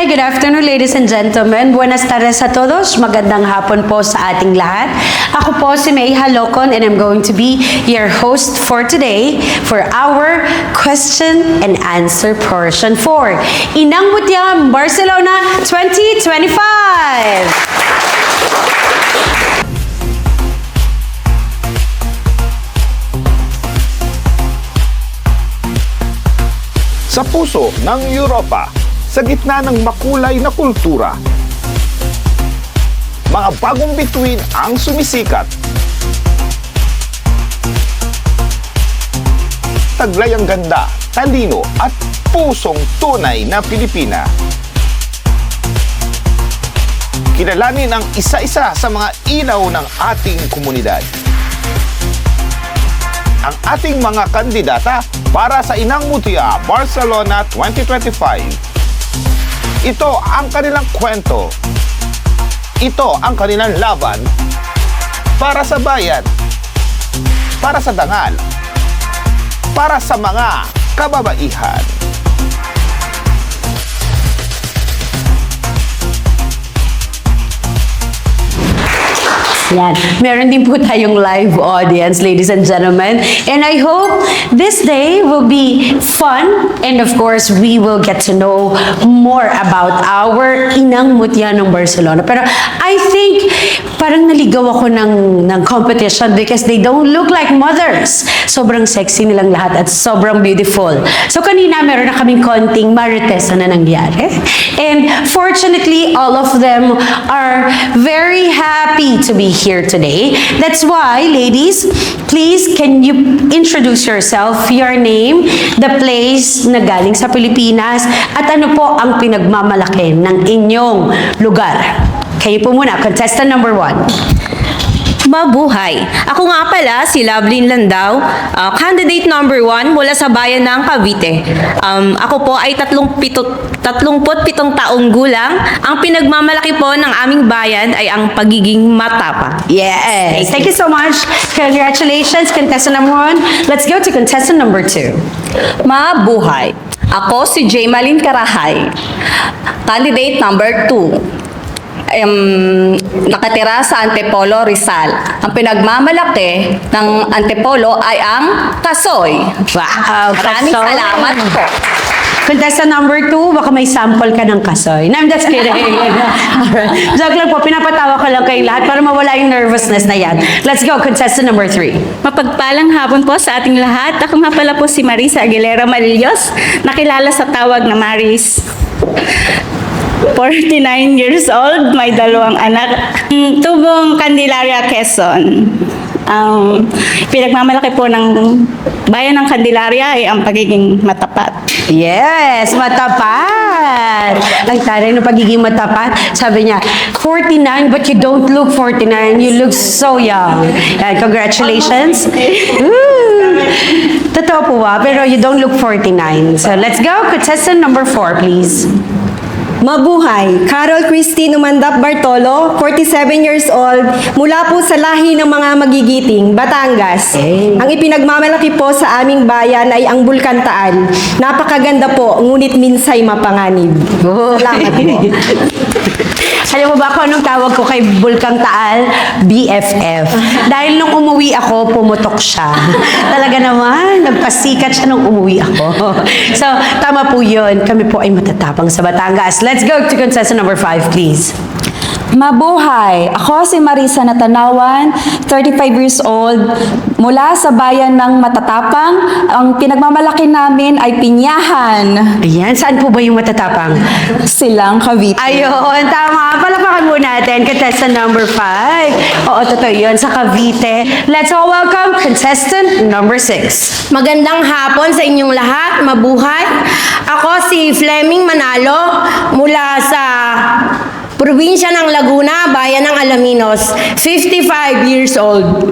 Hi, good afternoon ladies and gentlemen. Buenas tardes a todos. Magandang hapon po sa ating lahat. Ako po si May Halocon and I'm going to be your host for today for our question and answer portion for Inang Mutya Barcelona 2025. Sa puso ng Europa, sa gitna ng makulay na kultura, mga bagong bituin ang sumisikat. Taglay ang ganda, talino at pusong tunay na Pilipina. Kilalanin ang isa-isa sa mga ilaw ng ating komunidad. Ang ating mga kandidata para sa Inang Mutya Barcelona 2025. Ito ang kanilang kwento. Ito ang kanilang laban para sa bayan, para sa dangal, para sa mga kababaihan. Yan. Meron din po tayong live audience, ladies and gentlemen. And I hope this day will be fun. And of course, we will get to know more about our Inang Mutya ng Barcelona. Pero I think parang naligaw ako ng competition because they don't look like mothers. Sobrang sexy nilang lahat at sobrang beautiful. So kanina meron na kaming konting maritesa na nangyari. And fortunately, all of them are very happy to be here today. That's why, ladies, please can you introduce yourself, your name, the place na galing sa Pilipinas, at ano po ang pinagmamalaki ng inyong lugar. Kayo po muna, contestant number 1. Mabuhay! Ako nga pala si Lovelyn Landao, candidate number 1 mula sa bayan ng Cavite. Ako po ay 37 taong gulang. Ang pinagmamalaki po ng aming bayan ay ang pagiging matapang. Yes! Thank you so much. Congratulations, contestant number 1. Let's go to contestant number 2. Mabuhay! Ako si Jaymalyn Karahay, candidate number 2. Nakatira sa Antipolo, Rizal. Ang pinagmamalaki ng Antipolo ay ang kasoy. Wow! Maraming kasoy. salamat po. Contestant number 2, baka may sample ka ng kasoy. No, I'm just kidding. Alright. Joke lang po, pinapatawa ko lang kayong lahat para mawala yung nervousness na yan. Let's go, contestant number 3. Mapagpalang hapon po sa ating lahat. Ako nga pala po si Marisa Aguilera Malillos, nakilala sa tawag na Maris. 49 years old, may 2 anak. Tubong Candelaria, Quezon. Pinagmamalaki po ng bayan ng Candelaria ay ang pagiging matapat. Yes, matapat. Ang taray ng pagiging matapat. Sabi niya, 49 but you don't look 49. You look so young. And congratulations. Woo! Totoo po ba? Pero you don't look 49. So let's go. Contestant number 4, please. Mabuhay! Carol Christine Umandap Bartolo, 47 years old, mula po sa lahi ng mga magigiting, Batangas. Ang ipinagmamalaki po sa aming bayan ay ang Bulkantaan. Napakaganda po, ngunit minsay mapanganib. Salamat po. Alam mo ba kung anong tawag ko kay Bulkang Taal? BFF. Dahil nung umuwi ako, pumutok siya. Talaga naman, nagpasikat siya nung umuwi ako. So, tama po yun. Kami po ay matatapang sa Batangas. Let's go to contestant number 5, please. Mabuhay! Ako si Marisa Natanawan, 35 years old, mula sa bayan ng Matatapang. Ang pinagmamalaki namin ay Pinyahan. Ayan, saan po ba yung matatapang? Silang Cavite. Ayun, tama. Palapakan mo natin, contestant number 5. Oo, totoo yun, sa Cavite. Let's all welcome contestant number 6. Magandang hapon sa inyong lahat. Mabuhay. Ako si Fleming Manalo mula sa probinsya ng Laguna, bayan ng Alaminos. 55 years old.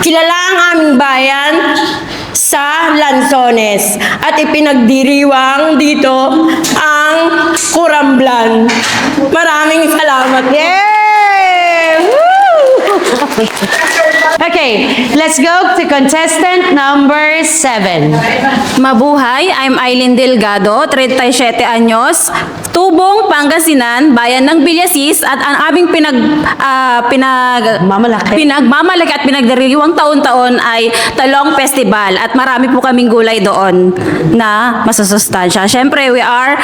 Kilala ang aming bayan sa Lanzones at ipinagdiriwang dito ang Curamblan. Maraming salamat. Yay! Woo! Okay, let's go to contestant number 7. Mabuhay, I'm Aileen Delgado, 37 anyos, Tubong, Pangasinan, bayan ng Villasis at ang aming pinagmamalaki at pinagdiriwang taon-taon ay Talong Festival at marami po kaming gulay doon na masusustansya. Siyempre, we are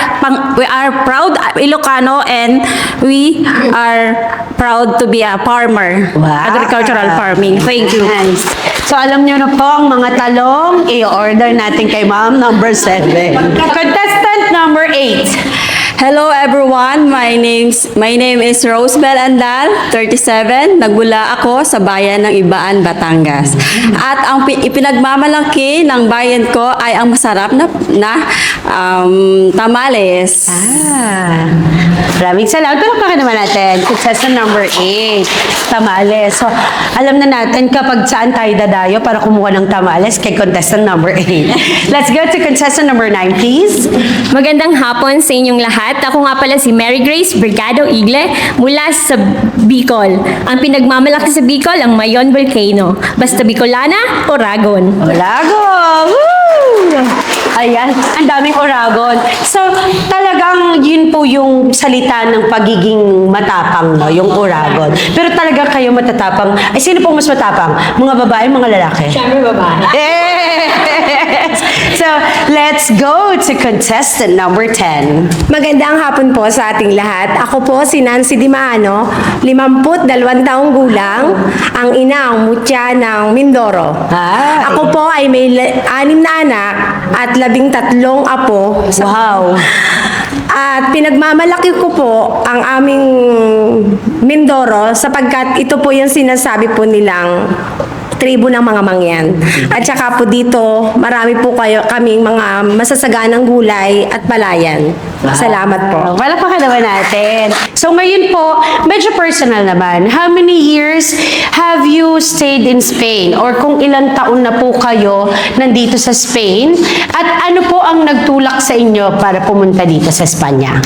proud Ilocano and we are proud to be a farmer. Wow. Agricultural farming. Thank you. Nice. So alam nyo na po ang mga talong, i-order natin kay ma'am number 7. Contestant number 8. Hello everyone, my name is Rosebel Andal, 37. Nagmula ako sa bayan ng Ibaan, Batangas. At ang ipinagmamalaki ng bayan ko ay ang masarap na tamales. Maraming salamat. Palakpakan naman natin. Contestant number 8. Tamales. So, alam na natin kapag saan tayo dadayo para kumuha ng tamales kay contestant number 8. Let's go to contestant number 9, please. Magandang hapon sa inyong lahat. Ako nga pala si Mary Grace Brigado Igle mula sa Bicol. Ang pinagmamalaki sa Bicol ang Mayon Volcano. Basta Bicolana, Oragon. Oragon! Woo! Ayan, ang daming Oragon. So, talagang yun po yung salita ng pagiging matapang, no? Yung Oragon. Pero talagang kayo matatapang. Ay, sino pong mas matapang? Mga babae, mga lalaki? Siyempre babae. Yes! So, let's go to contestant number 10. Magandang hapon po sa ating lahat. Ako po si Nancy Dimano, 52 taong gulang, ang ina ang mutya ng Mindoro. Ay. Ako po ay may 6 na anak at 13 apo. Wow! At pinagmamalaki ko po ang aming Mindoro sapagkat ito po yung sinasabi po nilang tribo ng mga mangyan. At saka po dito, marami po kaming mga masasaganang gulay at palayan. Salamat po. Wala pa ka naman natin. So ngayon po, medyo personal naman. How many years have you stayed in Spain? Or kung ilang taon na po kayo nandito sa Spain? At ano po ang nagtulak sa inyo para pumunta dito sa Espanya?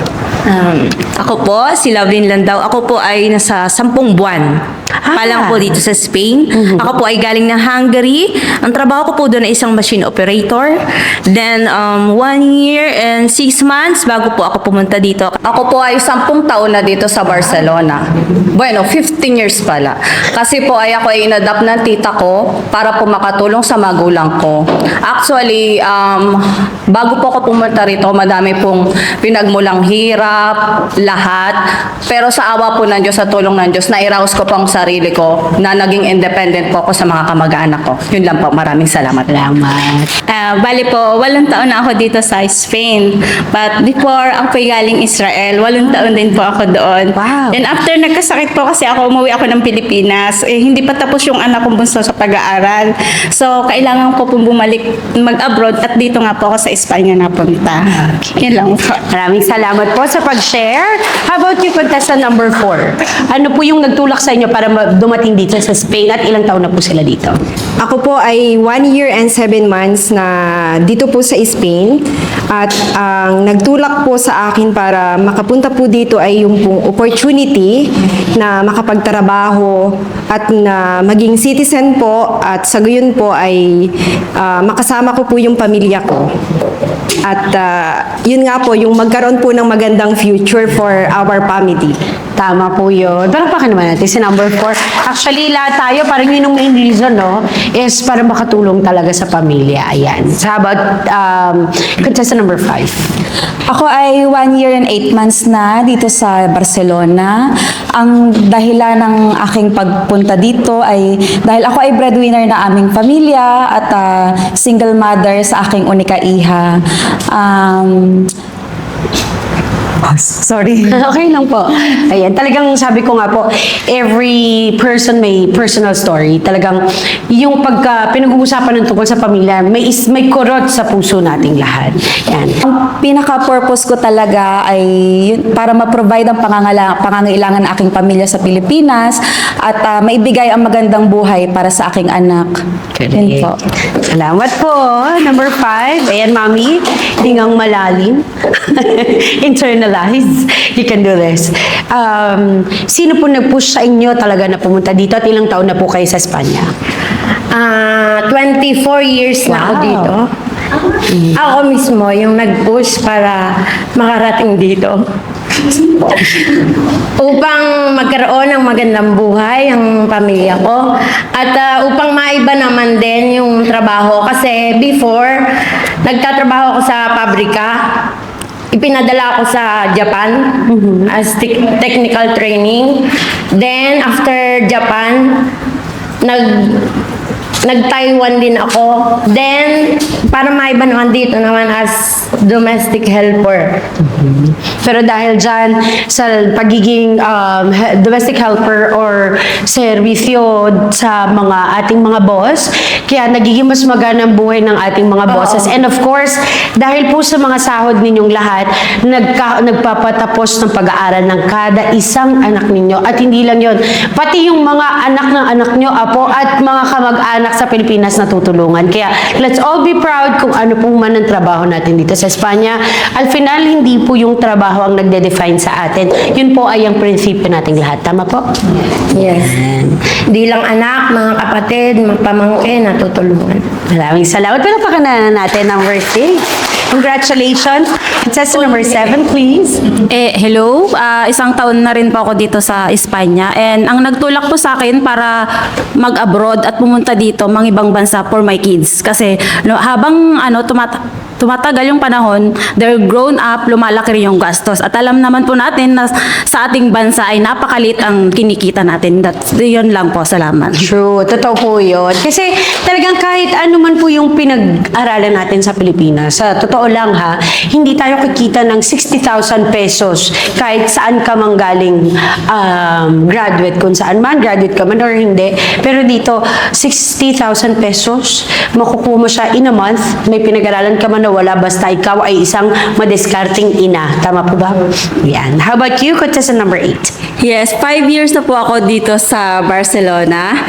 Ako po, si Lovelyn Landau. Ako po ay nasa 10 buwan pa lang po dito sa Spain. Ako po ay galing ng Hungary. Ang trabaho ko po doon ay isang machine operator. Then, 1 year and 6 months bago po ako pumunta dito. Ako po ay 10 taon na dito sa Barcelona. Bueno, 15 years pala. Kasi po ay ako ay inadapt ng tita ko para po makatulong sa magulang ko. Actually, bago po ako pumunta rito, madami pong pinagmulang hirap, lahat. Pero sa awa po ng Diyos, sa tulong ng Diyos, nairaos ko po ang sarili ko na naging independent po ako sa mga kamag-anak ko. Yun lang po. Maraming salamat. Salamat. Bali po, 8 taon na ako dito sa Spain. But before, ako po'y galing Israel. 8 taon din po ako doon. Wow. Then after nagkasakit po kasi ako, umuwi ako ng Pilipinas. Hindi pa tapos yung anak kong bunso sa pag-aaral. So, kailangan ko pong bumalik mag-abroad at dito nga po ako sa Espanya napunta. Yun lang po. Maraming salamat po sa pag-share. How about you, contestant number 4? Ano po yung nagtulak sa inyo para dumating dito sa Spain at ilang taon na po sila dito? Ako po ay 1 year and 7 months na dito po sa Spain. At ang nagtulak po sa akin para makapunta po dito ay yung pong opportunity na makapagtrabaho at na maging citizen po at sa gayon po ay makasama ko po yung pamilya ko. At yun nga po, yung magkaroon po ng magandang future for our family. Tama po yun. Pero pa naman natin si number 4. Actually, lahat tayo, parang yun yung main reason, no? Is para makatulong talaga sa pamilya. Ayan. So, how about contestant number 5? Ako ay 1 year and 8 months na dito sa Barcelona. Ang dahilan ng aking pagpunta dito ay dahil ako ay breadwinner na aming pamilya at single mother sa aking unika iha. Sorry. Okay lang po. Ayan, talagang sabi ko nga po, every person may personal story. Talagang yung pagka pinag-uusapan ng tungkol sa pamilya, may kurot sa puso nating lahat. Yan. Ang pinaka-purpose ko talaga ay yun, para ma-provide ang pangangailangan ng aking pamilya sa Pilipinas at maibigay ang magandang buhay para sa aking anak. Yun po. Salamat po. Number 5. Ayan, Mami. Hingang malalim. Internal realize you can do this. Sino po nag-push sa inyo talaga na pumunta dito at ilang taon na po kayo sa Espanya? 24 years na ako Wow. dito. Ako mismo yung nag-push para makarating dito. Upang magkaroon ng magandang buhay ang pamilya ko. At upang maiba naman din yung trabaho. Kasi before, nagtatrabaho ako sa pabrika. Ipinadala ako sa Japan as technical training. Then, after Japan, nag-Taiwan din ako. Then, para maiba naman dito naman as domestic helper. Pero dahil dyan sa pagiging domestic helper or serbisyo sa ating mga boss, kaya nagiging mas magandang buhay ng ating mga bosses. And of course, dahil po sa mga sahod ninyong lahat, nagpapatapos ng pag-aaral ng kada isang anak ninyo. At hindi lang yon, pati yung mga anak ng anak nyo, apo, at mga kamag-anak sa Pilipinas na tutulungan. Kaya let's all be proud kung ano pong man ang trabaho natin dito sa Espanya. Al final, hindi po yung trabaho ang nagde-define sa atin. Yun po ay ang prinsipyo nating lahat. Tama po? Yes. Di lang anak, mga kapatid, mga pamangkin, natutulungan. Maraming salamat. Palapakan na natin ang birthday. Congratulations. Contestant number 7, please. Hello. Isang taon na rin po ako dito sa Espanya. And ang nagtulak po sa akin para mag-abroad at pumunta dito, mga ibang bansa for my kids. Kasi habang tumatagal yung panahon, they're grown up, lumalaki rin yung gastos. At alam naman po natin na sa ating bansa ay napakalit ang kinikita natin. Yun lang po. Salamat. True. Totoo po yun. Kasi talagang kahit ano man po yung pinag-aralan natin sa Pilipinas, sa totoo lang ha, hindi tayo kikita ng 60,000 pesos kahit saan ka mang galing graduate, kung saan man, graduate ka man or hindi. Pero dito, 60,000 pesos, makukuha mo siya in a month, may pinag-aralan ka man na wala, basta ikaw ay isang madiskarting ina. Tama po ba? Yan. How about you, contestant number 8? Yes, 5 years na po ako dito sa Barcelona.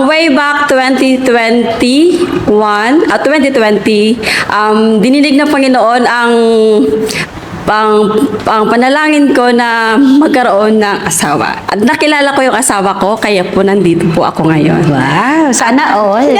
Way back 2020, dininig ng Panginoon ang panalangin ko na magkaroon ng asawa. At nakilala ko yung asawa ko, kaya po nandito po ako ngayon. Wow, sana all.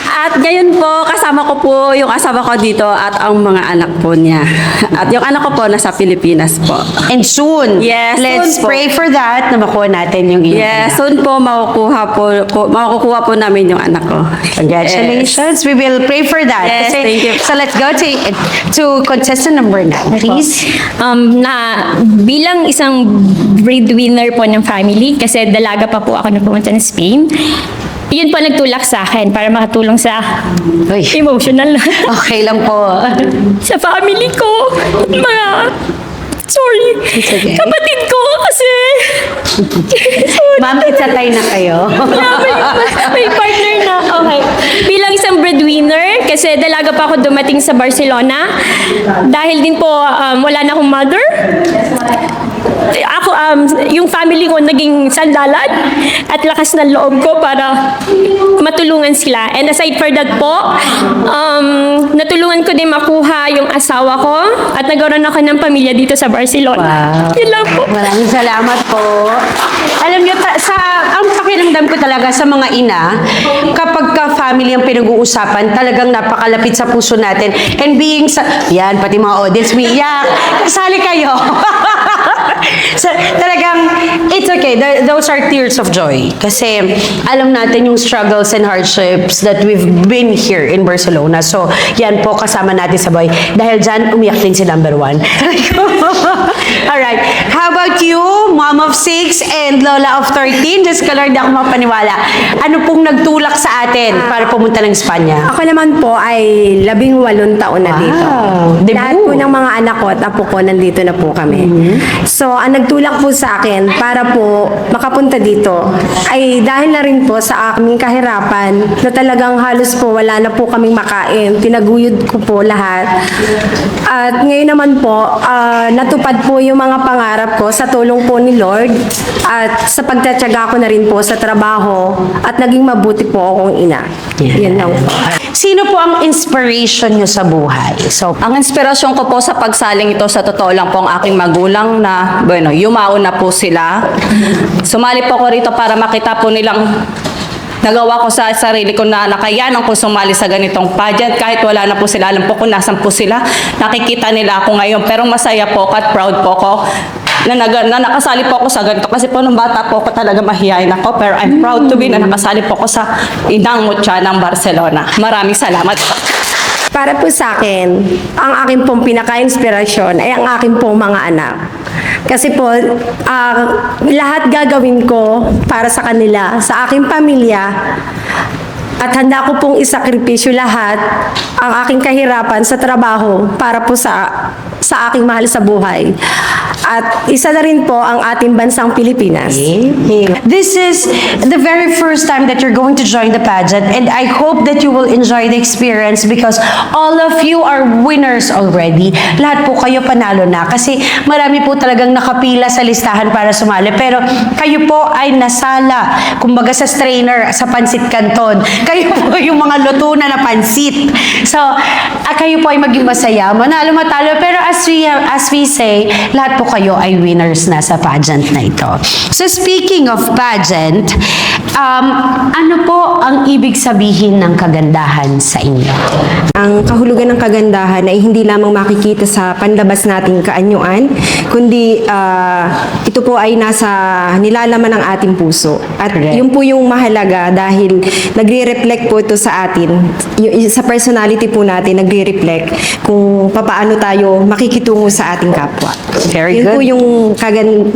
At ngayon po, kasama ko po yung asawa ko dito at ang mga anak po niya. At yung anak ko po nasa Pilipinas po. And soon, Yes, let's soon po. pray for that na makuha natin yung iyong Yes, anak. soon po makukuha po namin yung anak ko. Congratulations. We will pray for that. Yes, thank you. So let's go to contestant number 9, please. Bilang isang breadwinner po ng family, kasi dalaga pa po ako na pumunta ng Spain, yun po nagtulak sa akin para makatulong sa Uy. emotional na Okay lang po. sa family ko. Sorry. It's okay. Kapatid ko kasi Ma'am, itatay na kayo. may partner na. Okay. Bilang isang breadwinner, kasi dalaga pa ako dumating sa Barcelona. Dahil din po, wala na akong mother. Ako, yung family ko naging sandalan at lakas ng loob ko para matulungan sila. And aside for that po, natulungan ko din makuha yung asawa ko at nagkaroon ako ng pamilya dito sa Barcelona. Wow. Yun lang po. Maraming salamat po. Alam niyo, ang pakiramdam ko talaga sa mga ina, kapag ka-family ang pinag-uusapan, talagang napakalapit sa puso natin. And being yan, pati mga audience, umiiyak. Kasali kayo. So, talagang, it's okay. Those are tears of joy. Kasi, alam natin yung struggles and hardships that we've been here in Barcelona. So, yan po, kasama natin sa buhay. Dahil dyan, umiyak din si number 1. Alright. How about you, mom of 6 and lola of 13? Just ka Lord, ako mapaniwala. Ano pong nagtulak sa atin para pumunta ng Espanya? Ako naman po ay 18 taon na dito. Debut. Lahat po ng mga anak ko at apo ko nandito na po kami. So, ang nagtulak po sa akin para po makapunta dito ay dahil na rin po sa aming kahirapan na talagang halos po wala na po kaming makain. Tinaguyod ko po lahat. At ngayon naman po, natupad po po yung mga pangarap ko sa tulong po ni Lord at sa pagtatyaga ko na rin po sa trabaho at naging mabuti po akong ina. Yan lang po. Sino po ang inspiration nyo sa buhay? So, Ang inspirasyon ko po sa pagsaling ito, sa totoo lang po, ang aking magulang na, bueno, yumaon na po sila. Sumali po ko rito para makita po nilang nagawa ko sa sarili ko na nakayanan ko sumali sa ganitong pageant. Kahit wala na po sila, alam po kung nasan po sila. Nakikita nila ako ngayon, pero masaya po ako at proud po ako na nakasali po ako sa ganito. Kasi po nung bata po ako talaga mahihayin ako, pero I'm proud to be na nakasali po ako sa Inang Mutya ng Barcelona. Maraming salamat po. Para po sa akin, ang aking pong pinaka-inspirasyon ay ang aking pong mga anak. Kasi po, lahat gagawin ko para sa kanila, sa aking pamilya, at handa ko pong isakripisyo lahat ang aking kahirapan sa trabaho para po sa aking mahal sa buhay. At isa na rin po ang ating bansang Pilipinas. this is the very first time that you're going to join the pageant, and I hope that you will enjoy the experience because all of you are winners already. Lahat po kayo panalo na kasi marami po talagang nakapila sa listahan para sumali, pero kayo po ay nasala, kumbaga sa strainer, sa Pansit Canton. Kayo po yung mga luto na pansit. So, kayo po ay maging masaya, manalo matalo, pero as we say, lahat po kayo ay winners na sa pageant na ito. So speaking of pageant, ano po ang ibig sabihin ng kagandahan sa inyo? Ang kahulugan ng kagandahan ay hindi lamang makikita sa panlabas nating kaanyuan, kundi ito po ay nasa nilalaman ng ating puso. At yun po yung mahalaga dahil nagre-reflect po ito sa atin. Sa personality po natin, nagre-reflect kung papaano tayo makikitungo sa ating kapwa. Very Yun good. po yung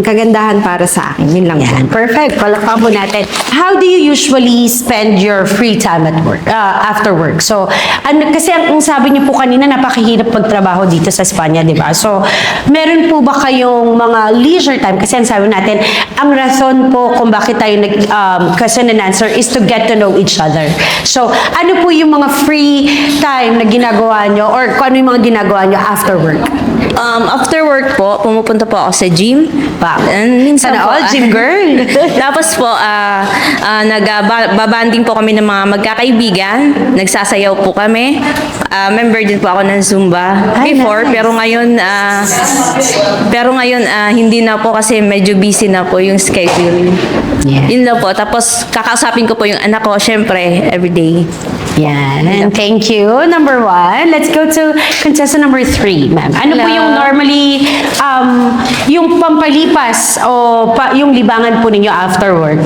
kagandahan para sa akin. Yun lang po. Perfect. Palakpakan po natin. How do you usually spend your free time at work, after work? So, kasi ang sabi niyo po kanina, napakahirap magtrabaho dito sa Espanya, di ba? So, meron po ba kayong mga leisure time? Kasi ang sabi natin, ang rason po kung bakit tayo question and answer is to get to know each other. So, ano po yung mga free time na ginagawa nyo or kung ano yung mga ginagawa nyo after work? After work po, pumupunta po ako sa gym. And minsan Sana po, all, gym girl. tapos po, nagbabanding po kami ng mga magkakaibigan. Nagsasayaw po kami. Member din po ako ng Zumba before, pero ngayon hindi na po kasi medyo busy na po yung schedule. Yeah. Yun lang po. Tapos kakausapin ko po yung anak ko, syempre, everyday. Yan. Thank you. Number 1. Let's go to contestant number 3, ma'am. Ano po yung normally, yung pampalipas o yung libangan po ninyo after work?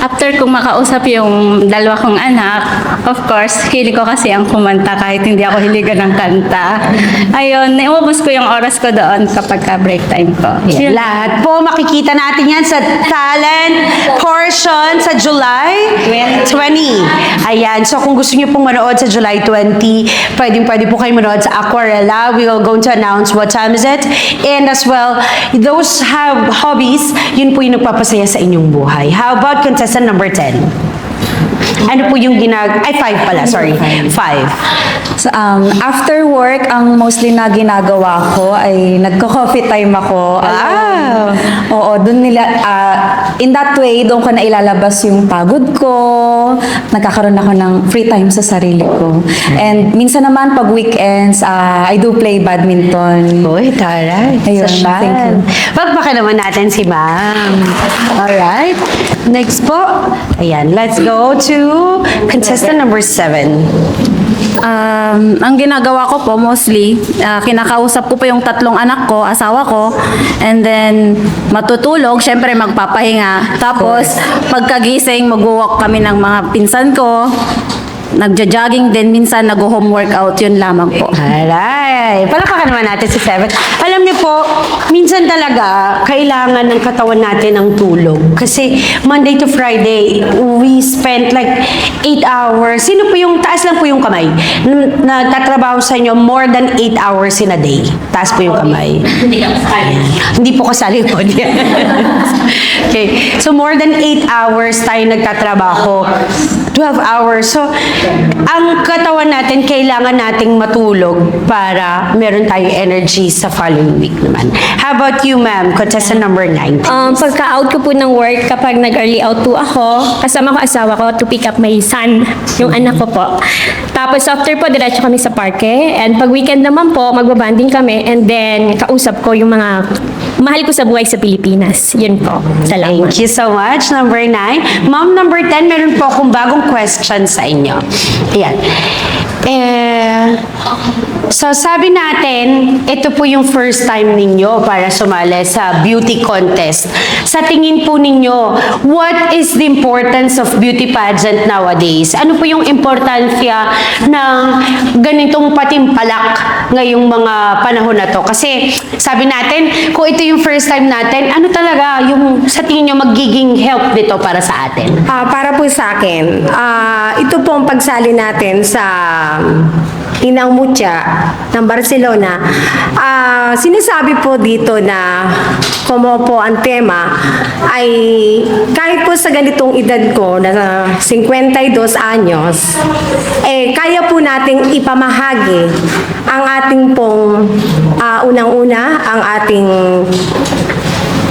After kong makausap yung dalawa kong anak, of course, hilig ko kasi ang kumanta kahit hindi ako hiligan ng kanta. Ayun, naubos ko yung oras ko doon kapag break time ko. Yan. Lahat po makikita natin yan sa talent portion sa July 20. Ayan. So kung gusto niyo pong manood sa July 20, pwede po kayo manood sa Aquarela. We will going to announce what time is it. And as well, those have hobbies, yun po yung nagpapasaya sa inyong buhay. How about contestant number 10? Ano po yung 5 pala, sorry. 5. So, after work, ang mostly na ginagawa ko ay nagko-coffee time ako. Wow! Oo, dun nila, in that way, doon ko na ilalabas yung pagod ko. Nagkakaroon ako ng free time sa sarili ko. And minsan naman, pag weekends, I do play badminton. Uy, taray. Ayun, Social. thank you. Pagpaka naman natin si ma'am. Alright. Next po. Ayan, let's go to contestant number 7. Ang ginagawa ko po mostly, kinakausap ko po yung 3 anak ko, asawa ko, and then matutulog, syempre magpapahinga. Tapos pagkagising, mag-walk kami ng mga pinsan ko. Nagja-jogging din, minsan nag-home workout, yun lamang po. Alright. Palakpakan naman natin si Seven. Alam niyo po, minsan talaga, kailangan ng katawan natin ng tulog. Kasi Monday to Friday, we spent like 8 hours. Sino po yung, taas lang po yung kamay, nagtatrabaho sa inyo more than 8 hours in a day. Taas po yung kamay. Hindi po kasali po. Okay. So more than 8 hours tayo nagtatrabaho. 12 hours. So, ang katawan natin, kailangan nating matulog para meron tayong energy sa following week naman. How about you, ma'am? Contestant number 9. Pagka-out ko po ng work, kapag nag-early out po ako, kasama ko asawa ko to pick up my son, yung anak ko po. Tapos after po, diretso kami sa parke. And pag weekend naman po, magbabanding kami. And then, kausap ko yung mga mahal ko sa buhay sa Pilipinas. Yun po. Salamat. Thank you so much. Number 9. Ma'am, number 10, meron po akong bagong question sa inyo. Ayan. So sabi natin, ito po yung first time ninyo para sumali sa beauty contest. Sa tingin po ninyo, what is the importance of beauty pageant nowadays? Ano po yung importansya ng ganitong patimpalak ngayong mga panahon na to? Kasi sabi natin, kung ito yung first time natin, ano talaga yung sa tingin nyo magiging help dito para sa atin? Para po sa akin, ito po ang pagsali natin sa Inang Mucha ng Barcelona. Sinasabi po dito na como po ang tema ay kahit po sa ganitong edad ko na 52 anyos, kaya po nating ipamahagi ang ating pong unang-una, ang ating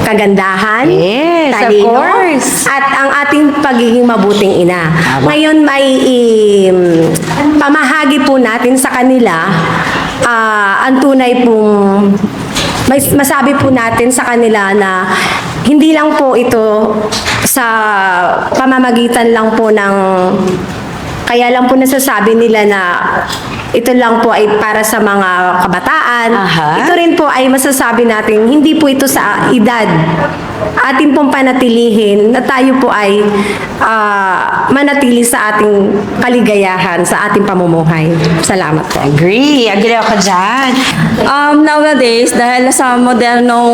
kagandahan, Yes, of talino, course. at ang ating pagiging mabuting ina. Ngayon may pamahagi po natin sa kanila ang tunay pong masabi po natin sa kanila na hindi lang po ito sa pamamagitan lang po ng kaya lang po nasasabi nila na ito lang po ay para sa mga kabataan. Aha. Ito rin po ay masasabi natin, hindi po ito sa edad. Atin pong panatilihin na tayo po ay manatili sa ating kaligayahan, sa ating pamumuhay. Salamat po. Agree ako dyan. Nowadays, dahil sa modernong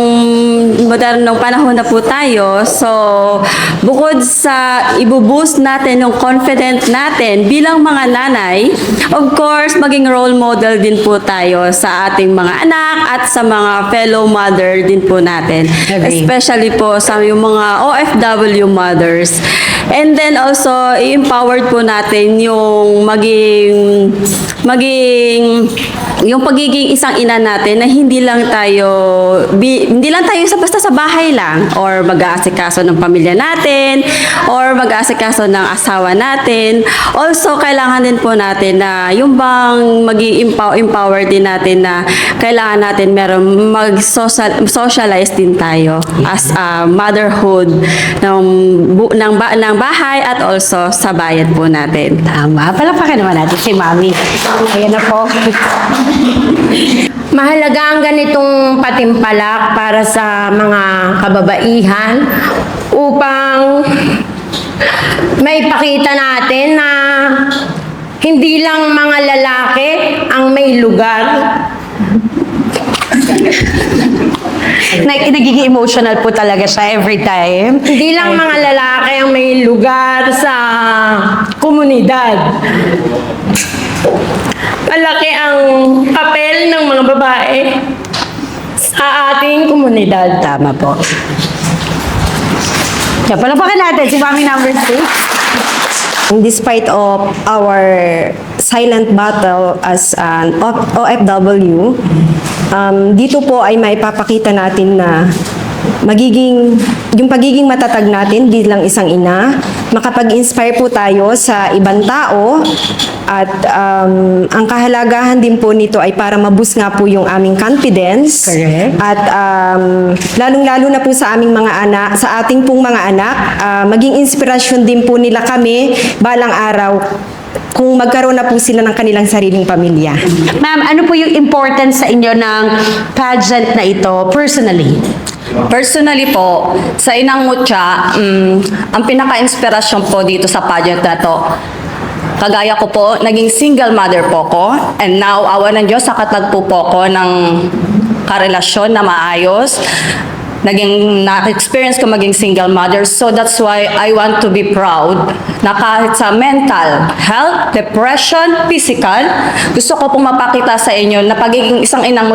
panahon na po tayo, so bukod sa ibuboost natin yung confident natin bilang mga nanay, of course, maging role model din po tayo sa ating mga anak at sa mga fellow mother din po natin. Agree. Especially po sa yung mga OFW mothers. And then also, i-empowered po natin yung yung pagiging isang ina natin na hindi lang tayo basta sa bahay lang or mag-aasikaso ng pamilya natin or mag-aasikaso ng asawa natin. Also, kailangan din po natin na yung bang mag-empower din natin na kailangan natin meron mag-socialize din tayo as motherhood ng bahay at also sa bayan po natin. Tama. Palakpakan naman natin si Mami. Ayan na po. Mahalaga ang ganitong patimpalak para sa mga kababaihan upang maipakita natin na hindi lang mga lalaki ang may lugar. Nagiging emotional po talaga siya every time. Hindi lang mga lalaki ang may lugar sa komunidad. Malaki ang papel ng mga babae sa ating komunidad. Tama po. Kaya palakpakan natin si Mami number 6. Despite of our silent battle as an OFW, dito po ay maipapakita natin na yung pagiging matatag natin bilang isang ina, makapag-inspire po tayo sa ibang tao at ang kahalagahan din po nito ay para maboost nga po yung aming confidence. Correct. At lalong-lalo na po sa aming mga anak, sa ating pong mga anak, maging inspirasyon din po nila kami balang araw kung magkaroon na po sila ng kanilang sariling pamilya. Ma'am, ano po yung importance sa inyo ng pageant na ito personally? Personally po, sa Inang Mucha, ang pinaka-inspirasyon po dito sa pageant na to, kagaya ko po, naging single mother po ko, and now, awa ng Diyos, nakatagpo po ko ng karelasyon na maayos. na-experience ko maging single mother. So that's why I want to be proud na kahit sa mental health, depression, physical, gusto ko pong mapakita sa inyo na pagiging isang inang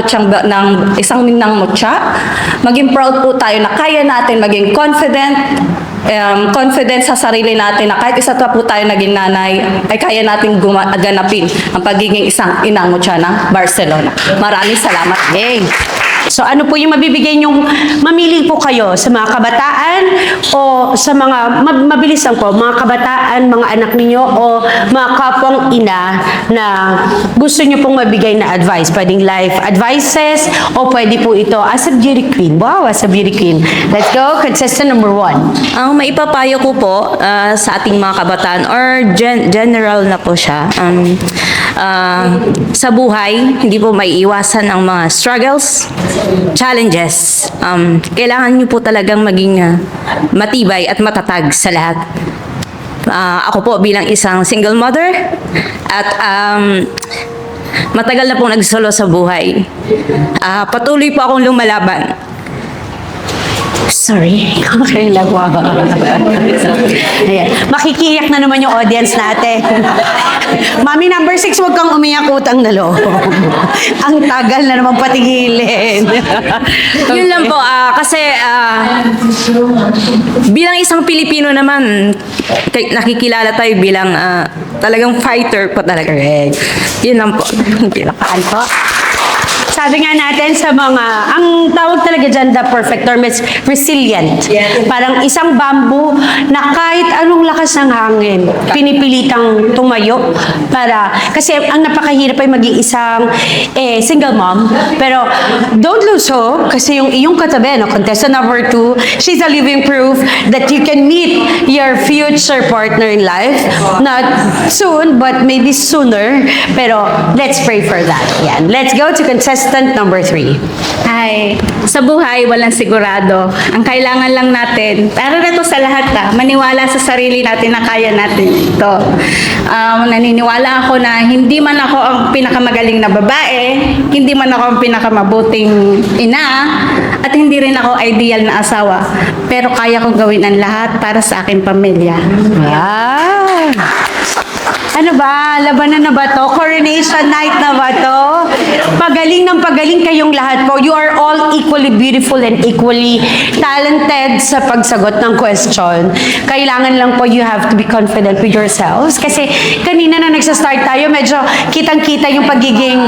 mutya, maging proud po tayo na kaya natin maging confident sa sarili natin na kahit isa po tayo naging nanay, ay kaya natin ganapin ang pagiging isang inang mutya ng Barcelona. Maraming salamat. Yay! So ano po yung mabibigay niyong, mamili po kayo sa mga kabataan o sa mga, mabilis lang po, mga kabataan, mga anak ninyo o mga kapwang ina na gusto niyo pong mabigay na advice. Pwedeng life advices o pwede po ito as a beauty queen. Wow, as a beauty queen. Let's go, contestant number 1. Ang maipapayo ko po sa ating mga kabataan or general na po siya, sa buhay, hindi po maiiwasan ang mga struggles, challenges. Kailangan nyo po talagang maging matibay at matatag sa lahat. Ako po bilang isang single mother at matagal na pong nagsolo sa buhay. Patuloy po akong lumalaban. Sorry. Okay lang. Wow. Ayan. Makikiyak na naman yung audience natin. Mami number 6, huwag kang umiyak, utang na loob. Ang tagal na naman patigilin. Yun lang po, kasi bilang isang Pilipino naman, nakikilala tayo bilang talagang fighter po talaga. Yun lang po. Ano po? Sabi nga natin sa mga, ang tawag talaga dyan, the perfect term is resilient. Parang isang bamboo na kahit anong lakas ng hangin, pinipilitang tumayo para, kasi ang napakahirap ay maging isang single mom. Pero don't lose hope kasi yung iyong katabi, no, contestant number 2, she's a living proof that you can meet your future partner in life. Not soon, but maybe sooner. Pero let's pray for that. Yan. Let's go to contestant number 3. Ay, sa buhay, walang sigurado. Ang kailangan lang natin, para na to sa lahat maniwala sa sarili natin na kaya natin ito. Naniniwala ako na hindi man ako ang pinakamagaling na babae, hindi man ako ang pinakamabuting ina, at hindi rin ako ideal na asawa. Pero kaya kong gawin ang lahat para sa aking pamilya. Wow! Ano ba? Labanan na ba to? Coronation night na ba to? Pagaling ng pagaling kayong lahat po. You are all equally beautiful and equally talented sa pagsagot ng question. Kailangan lang po you have to be confident with yourselves. Kasi kanina na nagsa-start tayo, medyo kitang-kita yung pagiging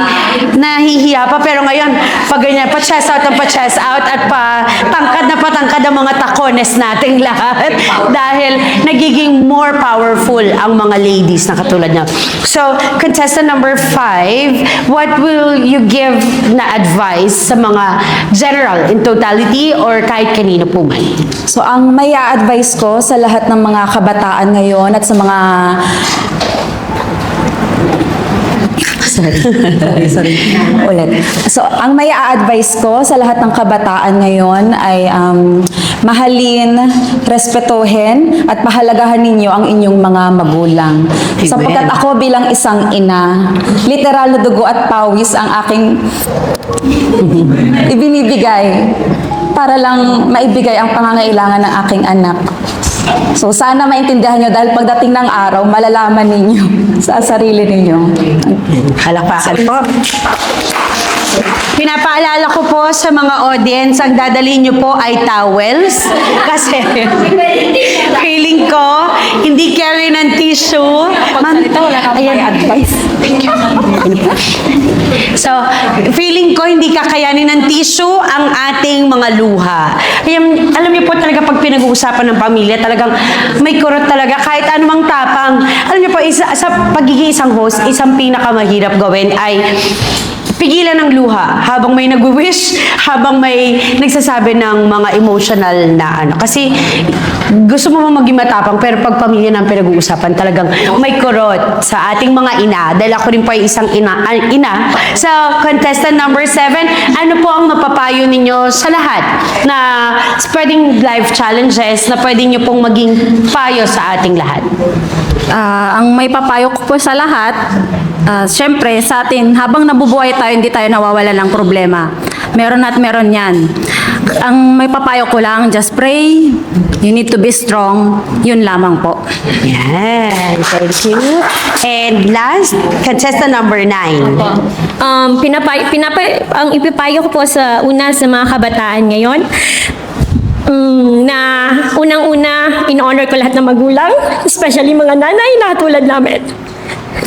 nahihiya pa. Pero ngayon, pag ganyan, pa-chest out ang pa-chest out at patangkad na patangkad ang mga takones nating lahat. Dahil nagiging more powerful ang mga ladies na katulad niya. So, contestant number 5, what will you give na advice sa mga general in totality or kahit kanino po man? So, ang may a-advise ko sa lahat ng mga kabataan ngayon at sa mga Sorry. Ulit. So, ang may a-advise ko sa lahat ng kabataan ngayon ay mahalin, respetuhin, at pahalagahan ninyo ang inyong mga magulang. Sapagkat ako bilang isang ina, literal na dugo at pawis ang aking ibinibigay para lang maibigay ang pangangailangan ng aking anak. So, sana maintindihan nyo dahil pagdating ng araw, malalaman ninyo sa sarili ninyo. Halakpakan po. Pinapaalala ko po sa mga audience, ang dadalhin nyo po ay towels. Kasi feeling ko, hindi carry ng tissue. Ayan, advice. Thank you. So, feeling ko, hindi kakayanin ng tissue ang ating mga luha. Ayan, alam niyo po talaga pag pinag-uusapan ng pamilya, talagang may kurot talaga kahit anumang tapang. Alam niyo po, sa pagiging isang host, isang pinakamahirap gawin ay pigilan ng luha habang may nag-wish, habang may nagsasabi ng mga emotional na ano. Kasi gusto mo maging matapang pero pag pamilya ng pinag-uusapan talagang may kurot sa ating mga ina. Dahil ako rin po ay isang ina. So, contestant number 7, ano po ang mapapayo ninyo sa lahat na pwedeng life challenges na pwede nyo pong maging payo sa ating lahat? Ang may papayo ko po sa lahat, syempre sa atin, habang nabubuhay tayo, hindi tayo nawawala ng problema. Meron at meron yan. Ang may papayo ko lang, just pray. You need to be strong. Yun lamang po. Yan, thank you. And last, contestant number 9. Ang ipipayo ko po sa mga kabataan ngayon, na unang-una, in-honor ko lahat ng magulang, especially mga nanay na tulad namin.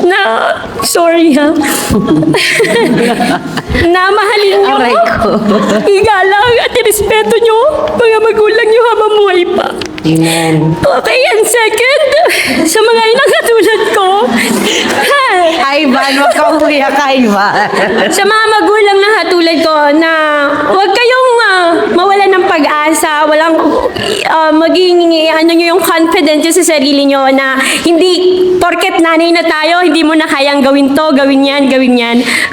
Na, sorry ha. Na mahalin nyo, Aray ko. igalang at irespeto nyo, mga magulang nyo habang buhay pa. Amen. Okay, and second, sa mga inang katulad ko, Ivan, wag ka umiyak, Ivan. sa mga magulang na katulad ko na huwag kayong mawalan ng pag-asa, walang maging nyo yung confidence nyo sa sarili nyo na hindi porket nanay na tayo, hindi mo na kayang gawin to, gawin yan.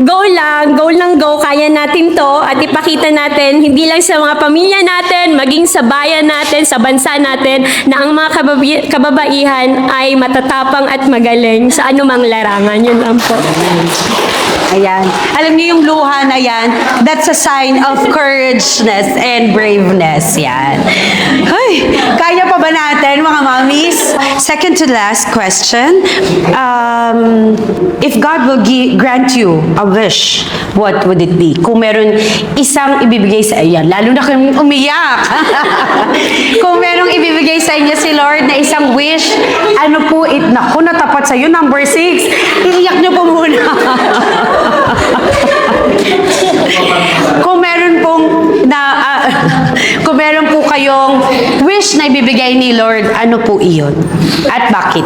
Go lang, kaya natin to at ipakita natin hindi lang sa mga pamilya natin, maging sa bayan natin, sa bansa natin na ang mga kababaihan ay matatapang at magaling sa anumang larangan. Yun lang po. Ayan. Alam niyo yung luha na yan, that's a sign of courageousness and braveness. Yan. Ay, kaya pa ba natin, mga mommies? Second to last question. If God will grant you a wish, what would it be? Kung meron isang ibibigay sa iyo, lalo na kung umiyak. Kung merong ibibigay sa inyo si Lord na isang wish, ano po naku, natapat sa iyo, number 6. Iiyak niyo po muna. Kung meron po kayong wish na ibibigay ni Lord, ano po iyon? At bakit?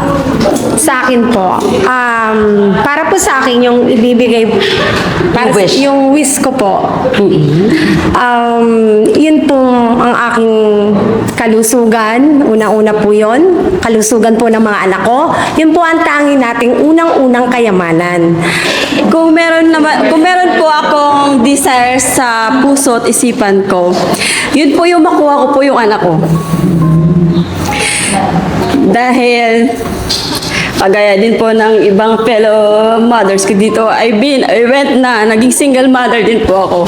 Sa akin po, para po sa akin yung ibibigay, para wish. yung wish ko po, yun po ang aking kalusugan, unang-una po yun, kalusugan po ng mga anak ko, yun po ang tanging nating unang-unang kayamanan. Kung meron po akong desire sa puso at isipan ko, yun po yung makuha ko po yung anak ko. Dahil kagaya din po ng ibang fellow mothers ko dito, I went na, naging single mother din po ako.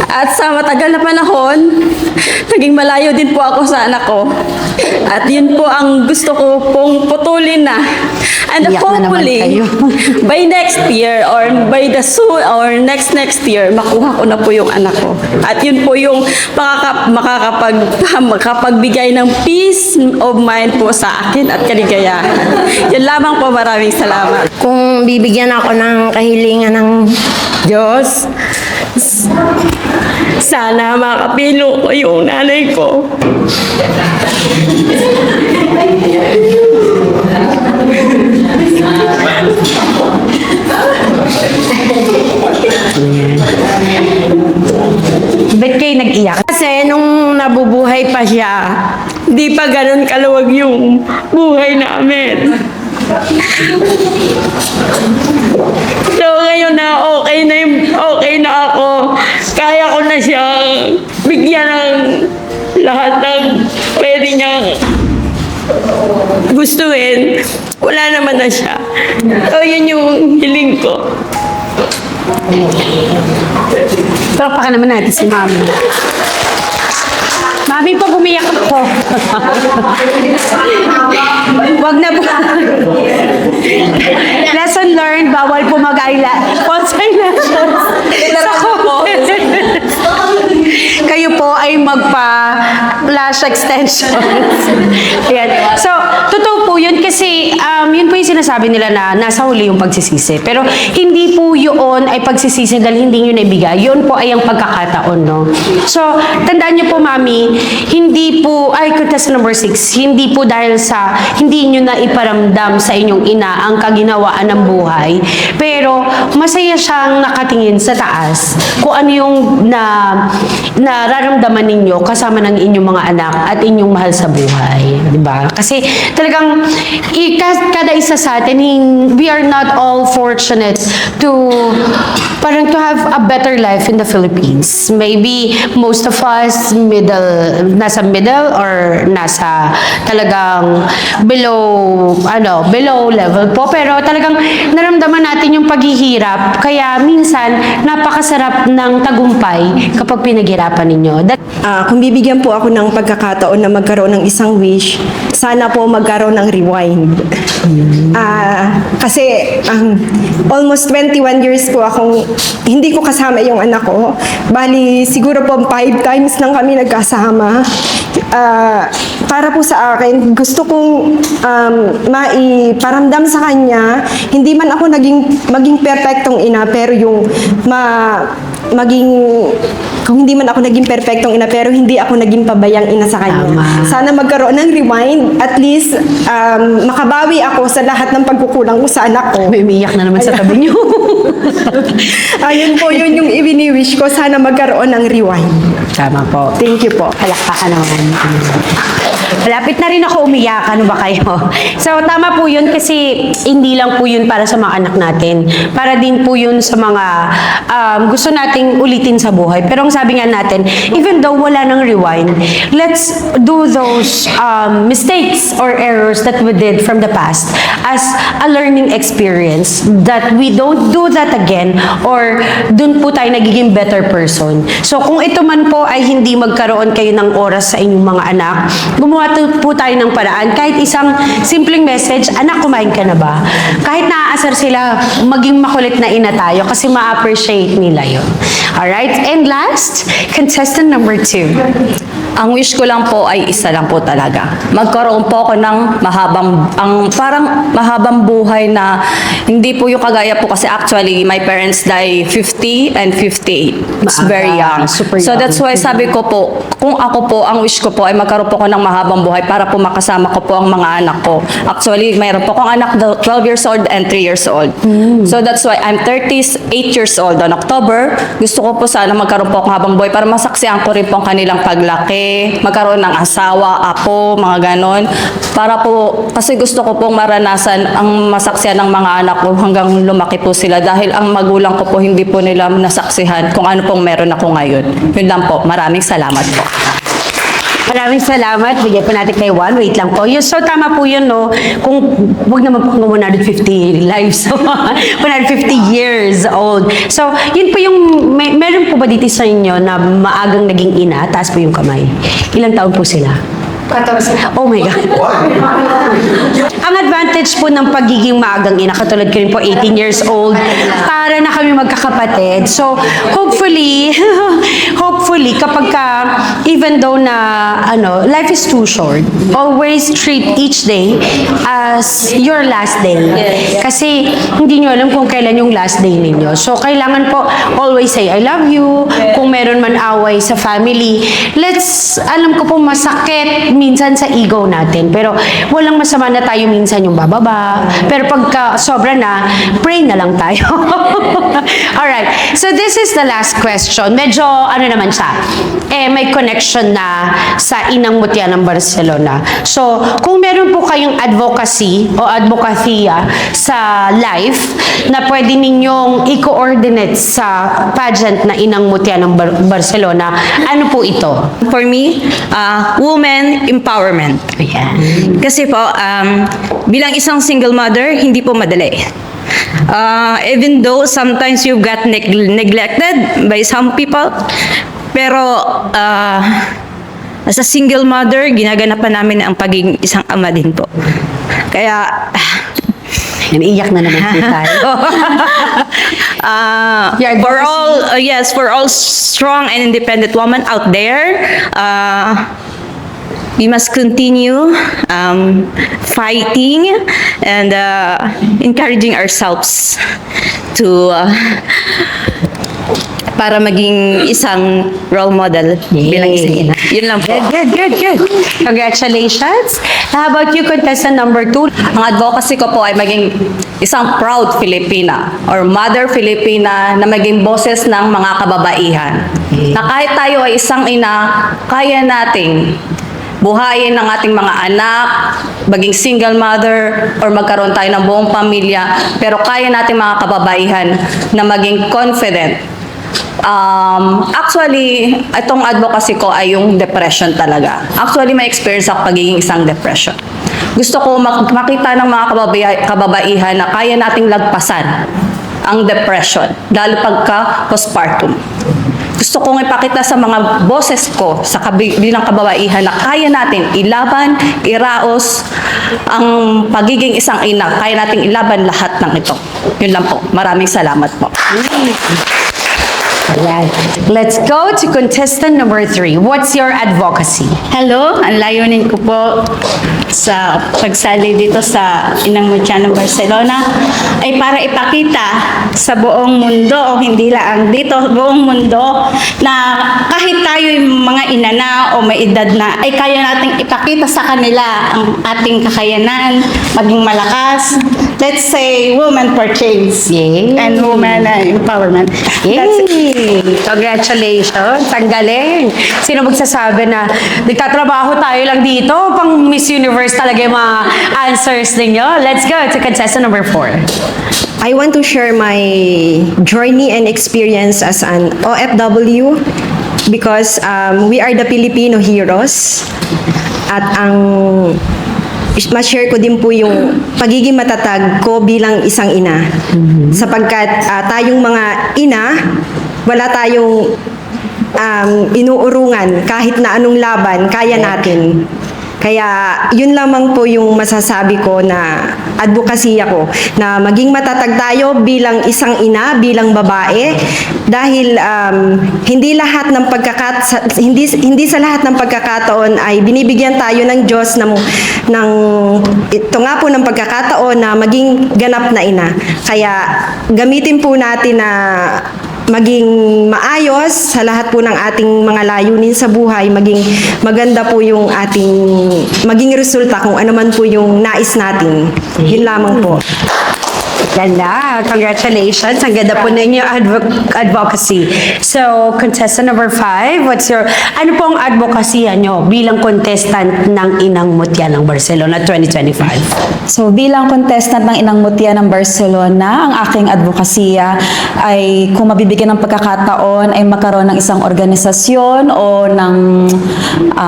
At sa matagal na panahon, naging malayo din po ako sa anak ko. At yun po ang gusto ko pong putulin na. And Iyak na naman hopefully, kayo. by next year or by the soon or next year, makuha ko na po yung anak ko. At yun po yung makapagbigay ng peace of mind po sa akin at kaligayahan. Yan lamang po, maraming salamat. Kung bibigyan ako ng kahilingan ng Diyos, sana makapilo ko yung nanay ko. Ba't kayo nag-iyak? Kasi nung nabubuhay pa siya, di pa ganun kaluwag yung buhay namin. So ngayon na okay na ako. Kaya ko na siyang bigyan ng lahat ng pwede niyang gustuin. Wala naman na siya. So yun yung hiling ko. Palakpakan naman natin si Mami. Mami, pag umiyak ako. Wag na po. Lesson learned, bawal po mag-eyelashes. Kayo po ay magpa-lash extensions. Ayan. So, totoo po yun kasi yun po yung sinasabi nila na nasa huli yung pagsisisi. Pero hindi po yun ay pagsisisi dahil hindi nyo naibigay. Yun po ay ang pagkakataon, no? So, tandaan nyo po, Mami, hindi po, contestant number 6, hindi po dahil sa hindi nyo na iparamdam sa inyong ina ang kaginawaan ng buhay. Pero, masaya siyang nakatingin sa taas kung ano yung nararamdaman ninyo kasama ng inyong mga anak at inyong mahal sa buhay. Diba? Kasi talagang kada isa sa atin, we are not all fortunate to parang to have a better life in the Philippines. Maybe most of us nasa middle or nasa talagang below level po, pero talagang naramdaman natin yung paghihirap, kaya minsan napakasarap ng tagumpay kapag pinaghirapan ninyo. Kung bibigyan po ako ng pagkakataon na magkaroon ng isang wish, sana po magkaroon ng rewind. Kasi almost 21 years po akong hindi ko kasama yung anak ko. Bali, siguro po 5 times lang kami nagkasama. Para po sa akin, gusto kong maiparamdam sa kanya, hindi man ako maging perfectong ina, pero kung hindi man ako naging perfectong ina, pero hindi ako naging pabayang ina sa kanya. Tama. Sana magkaroon ng rewind, at least makabawi ako sa lahat ng pagkukulang ko sa anak ko. May umiyak na naman sa tabi niyo. Ayun po, yun yung ibini-wish ko. Sana magkaroon ng rewind. Tama po. Thank you po. Palakpakan naman. Malapit na rin ako umiyak. Ano ba kayo? So, tama po yun kasi hindi lang po yun para sa mga anak natin. Para din po yun sa mga gusto nating ulitin sa buhay. Pero ang sabi nga natin, even though wala nang rewind, let's do those mistakes or errors that we did from the past as a learning experience, that we don't do that again, or dun po tayo nagiging better person. So, kung ito man po ay hindi magkaroon kayo ng oras sa inyong mga anak, gumawa po tayo ng paraan. Kahit isang simpleng message, anak, kumain ka na ba? Kahit naaasar sila, maging makulit na ina tayo kasi ma-appreciate nila yun. Alright? And last, contestant number 2. Ang wish ko lang po ay isa lang po talaga. Magkaroon po ako ng parang mahabang buhay na hindi po yung kagaya po, kasi actually my parents die 50 and 58. It's very young. Super So young. that's why sabi ko po, kung ako po, ang wish ko po ay magkaroon po ako ng mahabang buhay para po makasama ko po ang mga anak ko. Actually, mayroon po akong anak 12 years old and 3 years old. So that's why I'm 38 years old on October. Gusto ko po sana magkaroon po akong habang buhay para masaksihan ko rin po ang kanilang paglaki, magkaroon ng asawa, apo, mga ganon. Para po, kasi gusto ko pong maranasan ang masaksihan ng mga anak ko hanggang lumaki po sila, dahil ang magulang ko po hindi po nila nasaksihan kung ano pong meron ako ngayon. Yun lang po. Maraming salamat po. Maraming salamat. Bigyan po natin kay Juan. Wait lang po. So, tama po yun, no? Kung, wag naman po 150 lives. 150 years old. So, yun po yung, meron po ba dito sa inyo na maagang naging ina? Taas po yung kamay. Ilang taon po sila? 14. Oh my God. Ang advantage po ng pagiging maagang ina, katulad ko rin po, 18 years old, para na kami magkakapatid. So, hopefully, kapag even though na, life is too short, always treat each day as your last day. Kasi, hindi nyo alam kung kailan yung last day ninyo. So, kailangan po, always say, I love you. Kung meron man away sa family, alam ko po masakit minsan sa ego natin. Pero, walang masama na tayo minsan yung bababa. Pero pagka sobra na, pray na lang tayo. Alright. So, this is the last question. Medyo, naman siya, may connection na sa Inang Mutya ng Barcelona. So, kung meron po kayong advocacy o advokasya sa life na pwede ninyong i-coordinate sa pageant na Inang Mutya ng Barcelona, ano po ito? For me, women empowerment. Ayan. Kasi po, bilang isang single mother, hindi po madali. Even though sometimes you got neglected by some people, pero as a single mother, ginaganapan namin ang pagiging isang ama din po. Kaya, Naiiyak na naman po tayo. for all strong and independent women out there, we must continue fighting and encouraging ourselves to para maging isang role model bilang isang ina. Yun lang po. Good. Congratulations. How about you, contestant number 2? Ang advocacy ko po ay maging isang proud Filipina or mother Filipina na maging boses ng mga kababaihan. Na kahit tayo ay isang ina, kaya nating buhayin ng ating mga anak, maging single mother, or magkaroon tayo ng buong pamilya, pero kaya natin mga kababaihan na maging confident. Actually, itong advocacy ko ay yung depression talaga. Actually, may experience ako pagiging isang depression. Gusto ko makita ng mga kababaihan na kaya nating lagpasan ang depression, lalo pagka postpartum. Gusto kong ipakita sa mga boses ko sa bilang kababaihan na kaya natin ilaban, iraos ang pagiging isang ina. Kaya nating ilaban lahat ng ito. Yun lang po. Maraming salamat po. Ayan. Let's go to contestant number 3. What's your advocacy? Hello, ang layunin ko po sa pagsali dito sa Inang Mutya ng Barcelona ay para ipakita sa buong mundo o hindi lang dito, buong mundo na kahit tayo yung mga ina na o may edad na ay kaya nating ipakita sa kanila ang ating kakayanan, maging malakas. Let's say women for change Yay. and women empowerment. That's it. Yay! Congratulations! Ang galing! Sino magsasabi na nagtatrabaho tayo lang dito? Pang Miss Universe talaga yung mga answers ninyo. Let's go to contestant number 4. I want to share my journey and experience as an OFW because we are the Filipino heroes. At ang ma-share ko din po yung pagiging matatag ko bilang isang ina. Sapagkat tayong mga ina, wala tayong inuurungan kahit na anong laban, kaya natin. Kaya yun lamang po yung masasabi ko na advokasya ko, na maging matatag tayo bilang isang ina, bilang babae, dahil hindi sa lahat ng pagkakataon ay binibigyan tayo ng Diyos ng ito nga po ng pagkakataon na maging ganap na ina. Kaya gamitin po natin na maging maayos sa lahat po ng ating mga layunin sa buhay, maging maganda po yung maging resulta kung ano man po yung nais natin. Yun lamang po. Ganda. Congratulations. Ang ganda po na inyong advocacy. So, contestant number 5, ano pong advocacy nyo bilang contestant ng Inang Mutya ng Barcelona 2025? So bilang contestant ng Inang Mutya ng Barcelona, ang aking advokasya ay kung mabibigyan ng pagkakataon ay magkaroon ng isang organisasyon o ng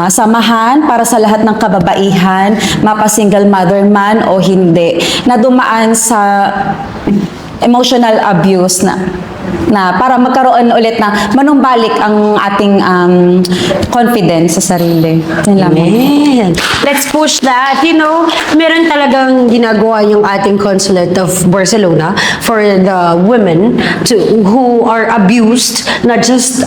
samahan para sa lahat ng kababaihan, mapa-single mother man o hindi, na dumaan sa emotional abuse na para magkaroon ulit na manumbalik ang ating confidence sa sarili. Yan lang. Man. Let's push that. You know, meron talagang ginagawa yung ating Consulate of Barcelona for the women who are abused, not just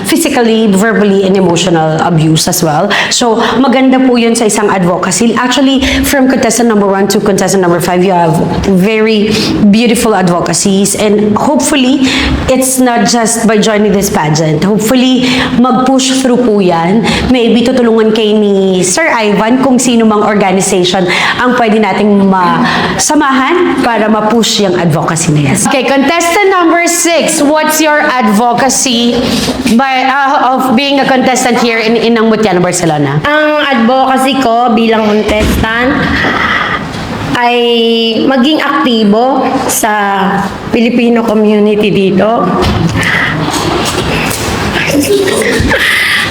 physically, verbally, and emotional abuse as well. So, maganda po yun sa isang advocacy. Actually, from contestant number 1 to contestant number 5, you have very beautiful advocacies, and hopefully, it's not just by joining this pageant. Hopefully, mag-push through po yan. Maybe tutulungan kayo ni Sir Ivan kung sino mang organization ang pwede nating masamahan para ma-push yung advocacy na yan. Okay, contestant number 6, what's your advocacy of being a contestant here in Inang Mutya ng Barcelona? Ang advocacy ko bilang contestant ay maging aktibo sa Filipino community dito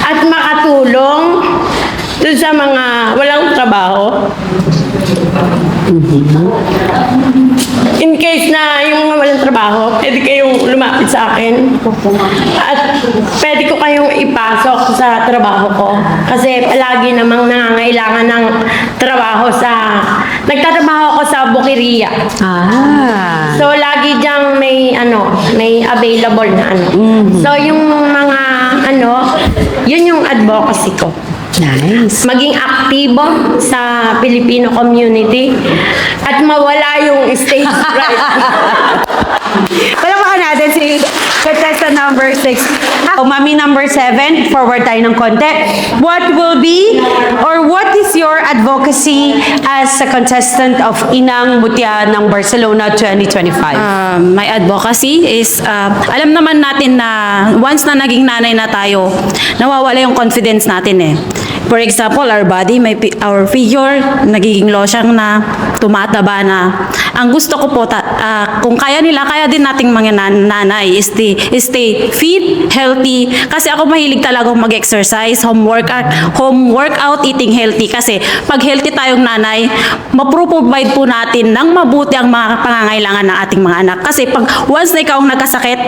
at makatulong dun sa mga walang trabaho. In case na yung mga walang trabaho, pwede kayong lumapit sa akin at pwede ko kayong ipasok sa trabaho ko. Kasi palagi namang nangangailangan ng trabaho nagtatrabaho ako sa bukiria. So lagi diyang may available na So yung mga yun yung advocacy ko. Nice. Maging aktibo sa Filipino community at mawala yung stage fright. Palamakan natin si contestant number 6. Mami number 7, forward tayo ng konti. What will be or what is your advocacy as a contestant of Inang Mutya ng Barcelona 2025? My advocacy is, alam naman natin na once na naging nanay na tayo, nawawala yung confidence natin eh. For example, our body, our figure, nagiging losyang na, tumataba na. Ang gusto ko po, kung kaya nila, kaya din nating mga nanay, stay fit, healthy. Kasi ako mahilig talagang mag-exercise, home workout, eating healthy. Kasi pag healthy tayong nanay, mapro-provide po natin ng mabuti ang mga pangangailangan ng ating mga anak. Kasi pag once na ikaw ang nagkasakit,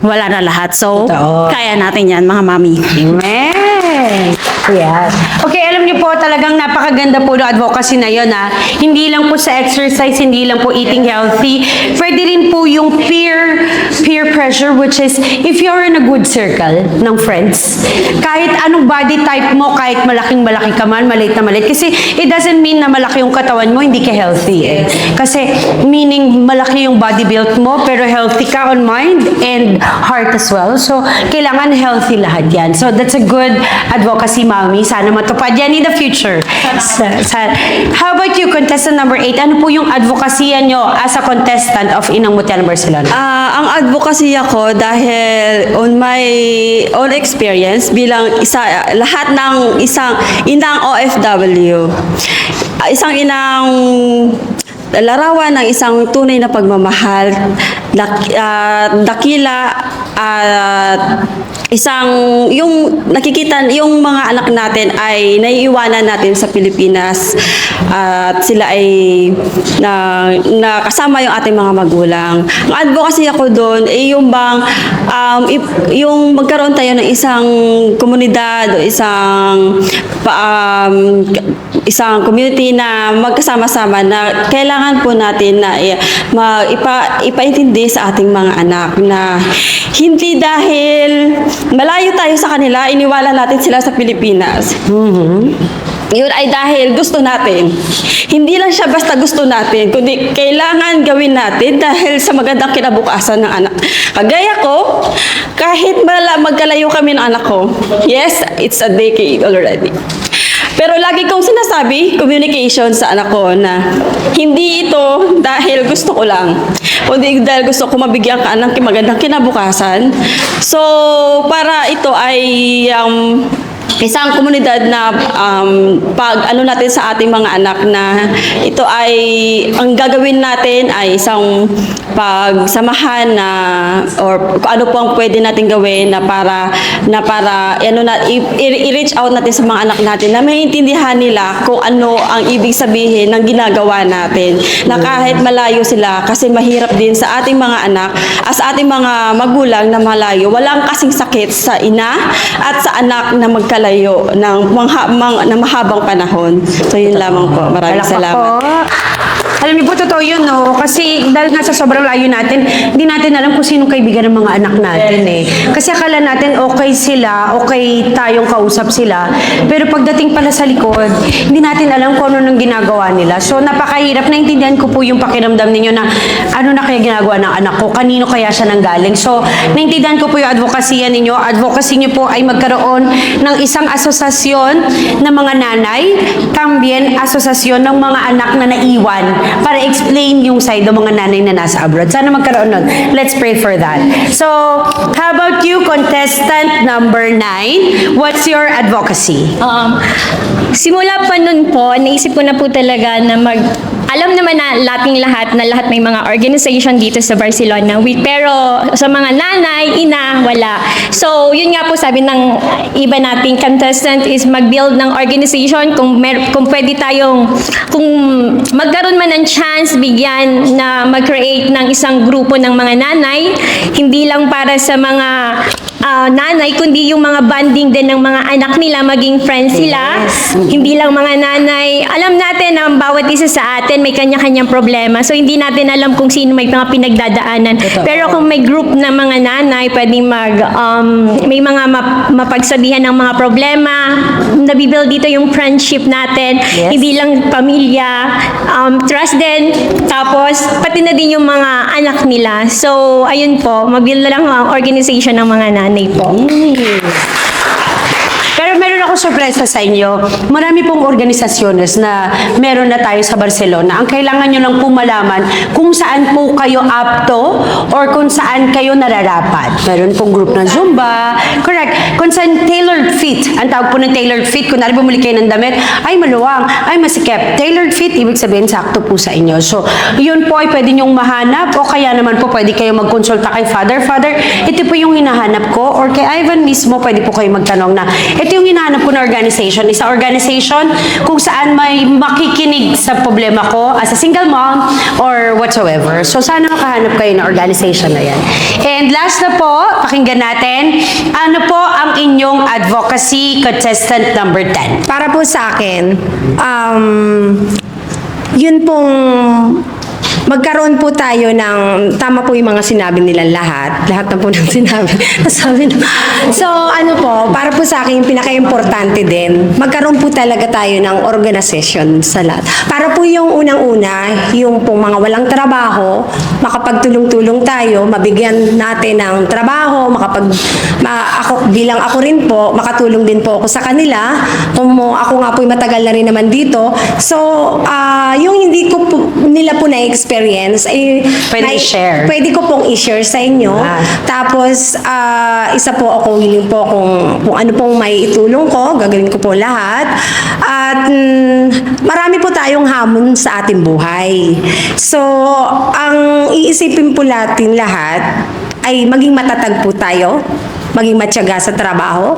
wala na lahat. So, Totoo. kaya natin yan, mga mami. Amen! Yes. Okay, alam niyo po, talagang napakaganda po ng advocacy na yun, ha. Hindi lang po sa exercise, hindi lang po eating healthy. Pwede rin po yung peer pressure, which is, if you're in a good circle ng friends, kahit anong body type mo, kahit malaking-malaki ka man, maliit na maliit, kasi it doesn't mean na malaki yung katawan mo, hindi ka healthy, eh. Kasi, meaning, malaki yung body build mo, pero healthy ka on mind and heart as well. So, kailangan healthy lahat yan. So, that's a good advocacy, Mami. Sana matupad yan in the future. How about you, contestant number 8? Ano po yung advocacy nyo as a contestant of Inang Mutya ng Barcelona? Ang advocacy ako dahil on my own experience bilang lahat ng isang inang OFW, isang inang larawan ng isang tunay na pagmamahal, dakila at isang yung nakikita yung mga anak natin ay naiiwanan natin sa Pilipinas at sila ay nakasama yung ating mga magulang. Ang advocacy ako doon ay yung bang yung magkaroon tayo ng isang komunidad o isang community na magkasama-sama na kailangan po natin na ipaintindi sa ating mga anak na hindi dahil malayo tayo sa kanila, iniwala natin sila sa Pilipinas. Yun ay dahil gusto natin. Hindi lang siya basta gusto natin, kundi kailangan gawin natin dahil sa magandang kinabukasan ng anak. Kagaya ko, kahit magkalayo kami ng anak ko, yes, it's a decade already. Pero lagi kong sinasabi, communication sa anak ko na hindi ito dahil gusto ko lang, kundi dahil gusto ko mabigyan ka ng magandang kinabukasan. So, para ito ay isang komunidad na natin sa ating mga anak na ito ay ang gagawin natin ay isang pagsamahan na or kung ano po ang pwede natin gawin na para i-reach out natin sa mga anak natin na maintindihan nila kung ano ang ibig sabihin ng ginagawa natin, na kahit malayo sila, kasi mahirap din sa ating mga anak as ating mga magulang na malayo, walang kasing sakit sa ina at sa anak na magkalayo ng mahabang panahon. So yun lamang po. Maraming salamat. Alam niyo po, totoo yun, no? Kasi dahil nga sa sobrang layo natin, hindi natin alam kung sinong kaibigan ng mga anak natin, eh. Kasi akala natin okay sila, okay tayong kausap sila, pero pagdating pala sa likod, hindi natin alam kung ano nang ginagawa nila. So, napakahirap. Naintindihan ko po yung pakiramdam ninyo na ano na kaya ginagawa ng anak ko, kanino kaya siya nanggaling. So, naintindihan ko po yung advocacy ninyo. Advocacy niyo po ay magkaroon ng isang asosasyon ng mga nanay, tambien asosasyon ng mga anak na naiwan, para explain yung side ng mga nanay na nasa abroad. Sana magkaroon nun. Let's pray for that. So, how about you, contestant number 9? What's your advocacy? Simula pa nun po, naisip ko na po talaga na alam naman na lahat may mga organization dito sa Barcelona, pero sa mga nanay, ina, wala. So, yun nga po sabi ng iba nating contestant is mag-build ng organization kung pwede kung magkaroon man ng chance, bigyan na mag-create ng isang grupo ng mga nanay, hindi lang para sa mga nanay, kundi yung mga bonding din ng mga anak nila, maging friends sila. Hindi lang mga nanay. Alam natin na bawat isa sa atin may kanya-kanyang problema. So, hindi natin alam kung sino may mga pinagdadaanan. Pero kung may group na mga nanay, pwedeng may mga mapagsabihan ng mga problema, nabibuild dito yung friendship natin. Hindi lang pamilya, trust din. Tapos, pati na din yung mga anak nila. So, ayun po, mag-build na lang ang organization ng mga nanay po. Pero meron ako ako sorpresa sa inyo. Marami pong organisasyones na meron na tayo sa Barcelona. Ang kailangan nyo lang po malaman kung saan po kayo apto or kung saan kayo nararapat. Meron pong group ng Zumba. Correct. Kung saan tailored fit. Ang tawag po ng tailored fit, kung bumili kayo ng damit, ay maluwang, ay masikip. Tailored fit, ibig sabihin sakto po sa inyo. So, yun po ay pwede nyong mahanap o kaya naman po pwede kayo magkonsulta kay Father. Father, ito po yung hinahanap ko or kay Ivan mismo, pwede po kayo magtanong na ito yung hinahanap ko na organization. Isa organization kung saan may makikinig sa problema ko as a single mom or whatsoever. So, sana makahanap kayo na organization na yan. And last na po, pakinggan natin, ano po ang inyong advocacy contestant number 10? Para po sa akin, yun pong magkaroon po tayo ng, tama po yung mga sinabi nila lahat na po ng sinabi. Sabi na. So, ano po, para po sa akin, yung pinaka-importante din, magkaroon po talaga tayo ng organization sa lahat. Para po yung unang-una, yung pong mga walang trabaho, makapagtulong-tulong tayo, mabigyan natin ng trabaho, bilang ako rin po, makatulong din po ako sa kanila, kung ako nga po matagal na rin naman dito. So, yung hindi ko po, nila po na-experience, Pwede i-share. Pwede ko pong i-share sa inyo. Tapos, isa po ako, willing po kung ano pong may itulong ko, gagawin ko po lahat. At marami po tayong hamon sa ating buhay. So, ang iisipin po natin lahat ay maging matatag po tayo, maging matyaga sa trabaho.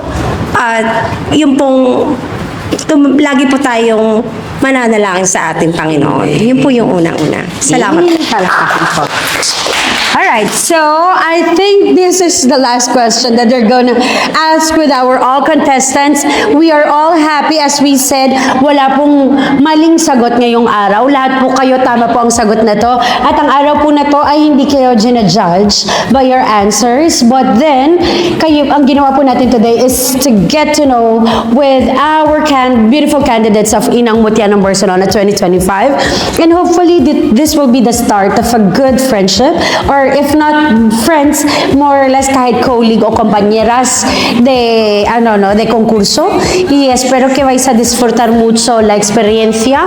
At yung pong lagi po tayong mananalangin sa ating Panginoon. Yun po yung unang-una. Salamat. Alright, so I think this is the last question that they're gonna ask with our all contestants. We are all happy, as we said, wala pong maling sagot ngayong araw. Lahat po kayo, tama po ang sagot na to. At ang araw po na to ay hindi kayo ginajudge by your answers. But then, ang ginawa po natin today is to get to know with our beautiful candidates of Inang Mutya ng Barcelona 2025. And hopefully, this will be the start of a good friendship, or if not friends, more or less kahit colleague o compañeras de concurso. Y espero que vais a disfrutar mucho la experiencia.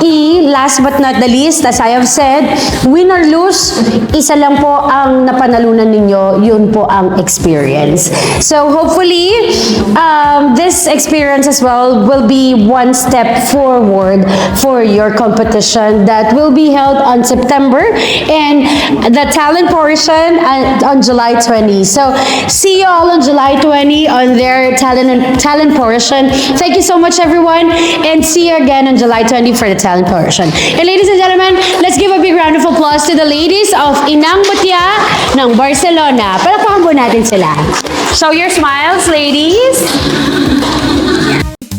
Y last but not the least, as I have said, win or lose, isa lang po ang napanalunan ninyo, yun po ang experience. So hopefully, this experience as well will be one step forward for your competition that will be held on September, and the talent portion on July 20. So see you all on July 20 on their talent portion. Thank you so much, everyone, and see you again on July 20 for the talent portion. And ladies and gentlemen, let's give a big round of applause to the ladies of Inang Mutya ng Barcelona. Palakpakan po natin sila. Show your smiles, ladies.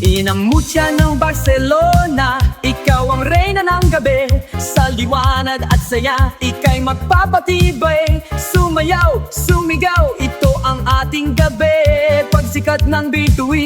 Inang Mutya ng Barcelona, ikaw ang reyna ng gabi. Sa liwanag at saya, ika'y magpapatibay. Sumayaw, sumigaw, ito ang ating gabi. Pagsikat ng bituin